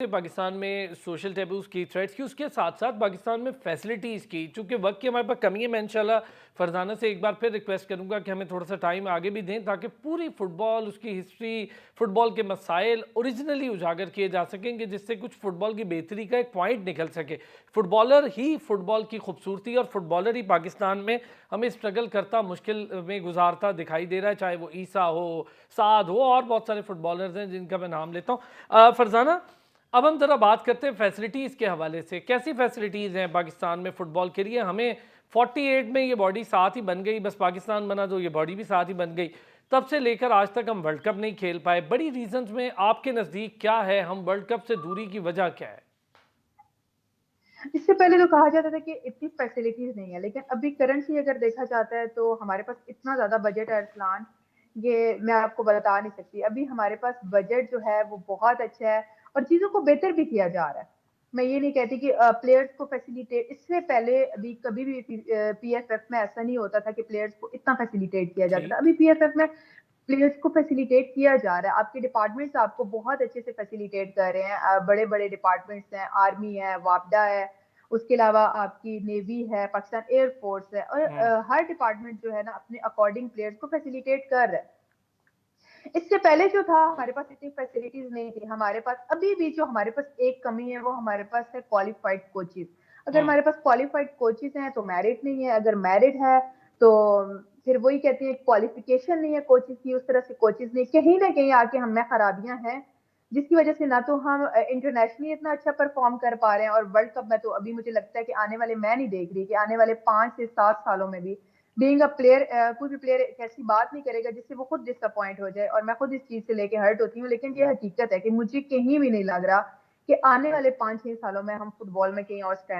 पाकिस्तान में सोशल टेबूज़ की, थ्रेट्स की, उसके साथ-साथ पाकिस्तान में फैसिलिटीज़ की, चूँकि वक़्त की हमारे पास कमी है। मैं इंशाल्लाह फरज़ाना से एक बार फिर रिक्वेस्ट करूँगा कि हमें थोड़ा-सा टाइम आगे भी दें ताकि पूरी फ़ुटबॉल, उसकी हिस्ट्री, फ़ुटबॉल के मसाइल ओरिजिनली उजागर किए जा सकेंगे, जिससे कुछ फ़ुटबॉल की बेहतरी का एक पॉइंट निकल सके। फ़ुटबॉलर ही फ़ुटबॉल की खूबसूरती और फ़ुटबॉलर ही पाकिस्तान में हमें स्ट्रगल करता, मुश्किल में गुज़ारता दिखाई दे रहा है, चाहे वो ईसा हो, साद हो और बहुत सारे फ़ुटबॉलर्स हैं जिनका मैं नाम लेता हूँ। फरज़ाना, अब हम ज़रा बात करते हैं फैसिलिटीज़ के हवाले से। कैसी फैसिलिटीज़ हैं पाकिस्तान में फ़ुटबॉल के लिए? हमें 48 में ये बॉडी साथ ही बन गई, बस पाकिस्तान बना तो ये बॉडी भी साथ ही बन गई। तब से लेकर आज तक हम वर्ल्ड कप नहीं खेल पाए। बड़ी रीज़न्स में आपके नज़दीक क्या है? हम वर्ल्ड कप से दूरी की वजह क्या है? इससे पहले तो कहा जाता था कि इतनी फैसिलिटीज़ नहीं है, लेकिन अभी करंटली अगर देखा जाता है तो हमारे पास इतना ज़्यादा बजट है अरसलान, ये मैं आपको बता नहीं सकती। अभी हमारे पास बजट जो है वो बहुत अच्छा है और चीज़ों को बेहतर भी किया जा रहा है। मैं ये नहीं कहती कि प्लेयर्स को फैसिलिटेट इससे पहले अभी कभी भी पीएफएफ में ऐसा नहीं होता था कि प्लेयर्स को इतना फैसिलिटेट किया जाता था। ठीक। अभी पीएफएफ में प्लेयर्स को फैसिलिटेट किया जा रहा है। आपके डिपार्टमेंट्स आपको बहुत अच्छे से फैसिलिटेट कर रहे हैं। बड़े-बड़े डिपार्टमेंट्स हैं, आर्मी है, वापडा है, उसके अलावा आपकी नेवी है, पाकिस्तान एयर फोर्स है और हुँ। हर डिपार्टमेंट जो है ना अपने अकॉर्डिंग प्लेयर्स को फैसिलिटेट कर रहा है। इससे पहले जो था हमारे पास इतनी फैसिलिटीज नहीं थी। हमारे पास अभी भी जो हमारे पास एक कमी है वो हमारे पास है क्वालिफाइड कोचेस। अगर हुँ। हमारे पास क्वालिफाइड कोचेस हैं तो मेरिट नहीं है, अगर मेरिट है तो फिर वही कहते हैं क्वालिफिकेशन नहीं है कोचेस की, उस तरह से कोचेस नहीं, कहीं ना कहीं आके हम में खराबियां हैं जिसकी वजह से ना तो हम इंटरनेशनली इतना अच्छा परफॉर्म कर पा रहे हैं और वर्ल्ड कप में तो अभी मुझे लगता है कि आने वाले मैं नहीं देख रही कि आने वाले 5 से 7 सालों में भी बीइंग अ प्लेयर कोई भी प्लेयर एक ऐसी बात नहीं करेगा जिससे वो खुद डिसअपॉइंट हो जाए और मैं खुद इस चीज से लेके हर्ट होती हूँ, लेकिन ये हकीकत है कि मुझे कहीं भी नहीं लग रहा कि आने वाले 5-6 सालों में हम फुटबॉल में कहीं और स्टैंड